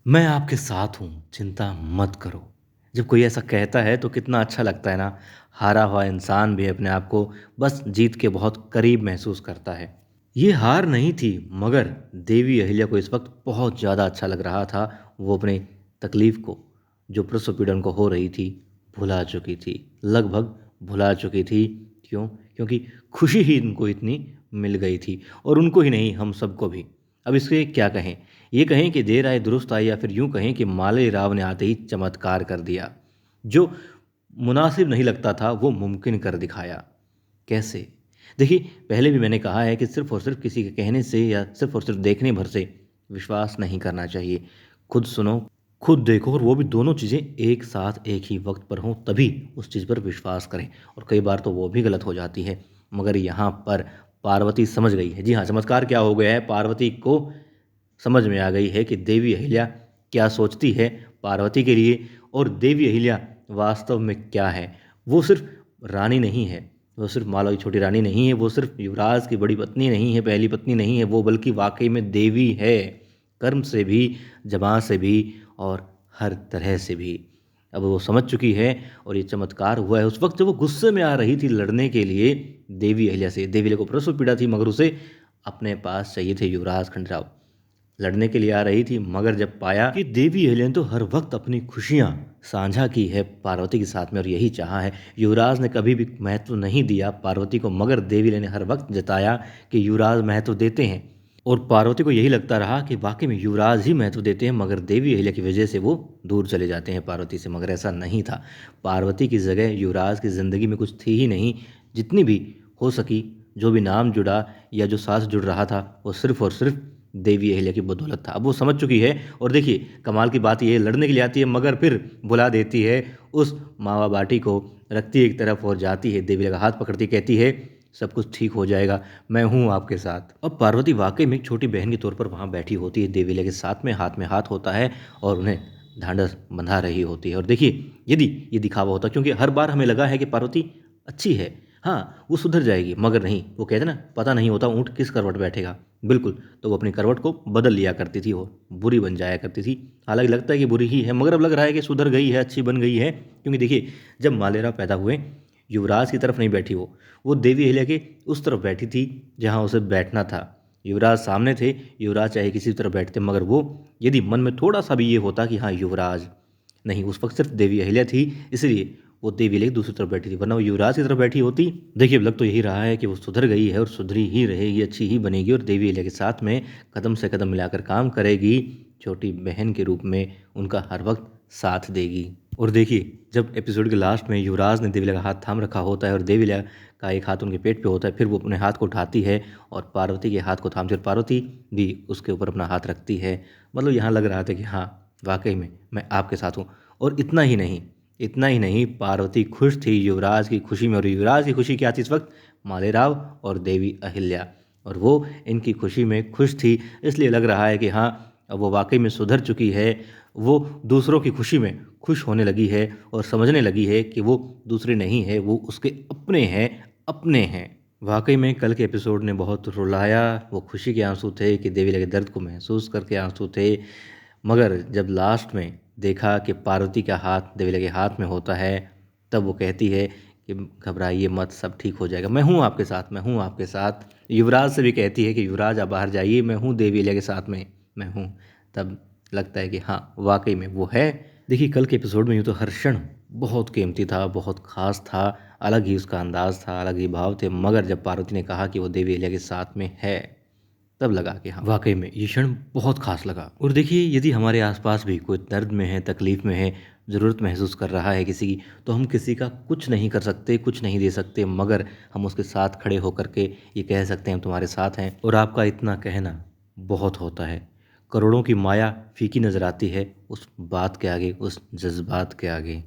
मैं आपके साथ हूँ, चिंता मत करो। जब कोई ऐसा कहता है तो कितना अच्छा लगता है ना। हारा हुआ इंसान भी अपने आप को बस जीत के बहुत करीब महसूस करता है। ये हार नहीं थी, मगर देवी अहिल्या को इस वक्त बहुत ज़्यादा अच्छा लग रहा था। वो अपने तकलीफ़ को, जो प्रसव पीड़न को हो रही थी, भुला चुकी थी। लगभग भुला चुकी थी। क्यों? क्योंकि खुशी ही इनको इतनी मिल गई थी, और उनको ही नहीं, हम सबको भी। अब इसके क्या कहें? ये कहें कि देर आए दुरुस्त आए, या फिर यूँ कहें कि माले राव ने आते ही चमत्कार कर दिया। जो मुनासिब नहीं लगता था वो मुमकिन कर दिखाया। कैसे? देखिए, पहले भी मैंने कहा है कि सिर्फ़ और सिर्फ़ किसी के कहने से या सिर्फ़ और सिर्फ़ देखने भर से विश्वास नहीं करना चाहिए। खुद सुनो, खुद देखो, और वो भी दोनों चीज़ें एक साथ एक ही वक़्त पर हों, तभी उस चीज़ पर विश्वास करें। और कई बार तो वो भी गलत हो जाती है। मगर यहाँ पर पार्वती समझ गई है। जी हाँ, चमत्कार क्या हो गया है, पार्वती को समझ में आ गई है कि देवी अहिल्या क्या सोचती है पार्वती के लिए, और देवी अहिल्या वास्तव में क्या है। वो सिर्फ रानी नहीं है, वो सिर्फ मालव की छोटी रानी नहीं है, वो सिर्फ युवराज की बड़ी पत्नी नहीं है, पहली पत्नी नहीं है, वो बल्कि वाकई में देवी है। कर्म से भी, जबां से भी, और हर तरह से भी। अब वो समझ चुकी है, और ये चमत्कार हुआ है उस वक्त जब वो गुस्से में आ रही थी लड़ने के लिए देवी अहिल्या से। देवी अहिल्या को प्रसव पीड़ा थी, मगर उसे अपने पास चाहिए थे युवराज खंडराव। लड़ने के लिए आ रही थी, मगर जब पाया कि देवी हेलेन ने तो हर वक्त अपनी खुशियाँ साझा की है पार्वती के साथ में, और यही चाहा है। युवराज ने कभी भी महत्व नहीं दिया पार्वती को, मगर देवी हेलेन ने हर वक्त जताया कि युवराज महत्व देते हैं। और पार्वती को यही लगता रहा कि वाकई में युवराज ही महत्व देते हैं, मगर देवी अहिल्या की वजह से वो दूर चले जाते हैं पार्वती से। मगर ऐसा नहीं था। पार्वती की जगह युवराज की ज़िंदगी में कुछ थी ही नहीं। जितनी भी हो सकी, जो भी नाम जुड़ा या जो साथ जुड़ रहा था, वो सिर्फ और सिर्फ देवी अहिल्या की बदौलत था। अब वो समझ चुकी है, और देखिए कमाल की बात ये है, लड़ने के लिए आती है मगर फिर भुला देती है उस मावा बाटी को, रखती है एक तरफ और जाती है देवी अहिल्या का हाथ पकड़ती, कहती है सब कुछ ठीक हो जाएगा, मैं हूँ आपके साथ। अब पार्वती वाकई में एक छोटी बहन के तौर पर वहाँ बैठी होती है देवी अहिल्या के साथ में, हाथ में हाथ होता है और उन्हें ढांढस बंधा रही होती है। और देखिए, यदि ये दिखावा होता, क्योंकि हर बार हमें लगा है कि पार्वती अच्छी है, हाँ वो सुधर जाएगी, मगर नहीं। वो कहते ना, पता नहीं होता ऊँट किस करवट बैठेगा। बिल्कुल, तो वो अपनी करवट को बदल लिया करती थी, और बुरी बन जाया करती थी। हालांकि लगता है कि बुरी ही है, मगर अब लग रहा है कि सुधर गई है, अच्छी बन गई है। क्योंकि देखिए, जब मालेराव पैदा हुए, युवराज की तरफ नहीं बैठी वो देवी अहिल्या के उस तरफ बैठी थी जहाँ उसे बैठना था। युवराज सामने थे, युवराज चाहे किसी तरफ बैठते, मगर वो यदि मन में थोड़ा सा भी ये होता कि हाँ युवराज नहीं, उस वक्त सिर्फ देवी अहिल्या थी, इसलिए वो देवी अहिल्या की दूसरी तरफ बैठी थी, वरना वो युवराज की तरफ बैठी होती। देखिए, अब लग तो यही रहा है कि वो सुधर गई है और सुधरी ही रहेगी, अच्छी ही बनेगी, और देवी अहिल्या के साथ में कदम से कदम मिलाकर काम करेगी, छोटी बहन के रूप में उनका हर वक्त साथ देगी। और देखिए, जब एपिसोड के लास्ट में युवराज ने देवी अहिल्या का हाथ थाम रखा होता है, और देवी अहिल्या का एक हाथ उनके पेट पे होता है, फिर वो अपने हाथ को उठाती है और पार्वती के हाथ को थामती है, और पार्वती भी उसके ऊपर अपना हाथ रखती है। मतलब यहाँ लग रहा था कि हाँ, वाकई में मैं आपके साथ हूँ। और इतना ही नहीं, इतना ही नहीं, पार्वती खुश थी युवराज की खुशी में। और युवराज की खुशी क्या थी इस वक्त? मालेराव और देवी अहिल्या। और वो इनकी खुशी में खुश थी, इसलिए लग रहा है कि हाँ, अब वो वाकई में सुधर चुकी है। वो दूसरों की खुशी में खुश होने लगी है, और समझने लगी है कि वो दूसरे नहीं है, वो उसके अपने हैं, अपने हैं। वाकई में कल के एपिसोड ने बहुत रुलाया। वो खुशी के आंसू थे कि देवी लगे दर्द को महसूस करके आंसू थे। मगर जब लास्ट में देखा कि पार्वती का हाथ देवी लगे हाथ में होता है, तब वो कहती है कि घबराइए मत, सब ठीक हो जाएगा, मैं हूँ आपके साथ, मैं हूँ आपके साथ। युवराज से भी कहती है कि युवराज आप बाहर जाइए, मैं हूँ देवी अहिल्या के साथ में, मैं हूँ। तब लगता है कि हाँ, वाकई में वो है। देखिए, कल के एपिसोड में यूँ तो हर क्षण बहुत कीमती था, बहुत खास था। अलग ही उसका अंदाज था, अलग ही भाव थे, मगर जब पार्वती ने कहा कि वो देवी अहिल्या के साथ में है, तब लगा कि हाँ, वाकई में ये क्षण बहुत खास लगा। और देखिए, यदि हमारे आसपास भी कोई दर्द में है, तकलीफ में है, ज़रूरत महसूस कर रहा है किसी की, तो हम किसी का कुछ नहीं कर सकते, कुछ नहीं दे सकते, मगर हम उसके साथ खड़े होकर के ये कह सकते हैं हम तुम्हारे साथ हैं। और आपका इतना कहना बहुत होता है। करोड़ों की माया फीकी नज़र आती है उस बात के आगे, उस जज्बात के आगे।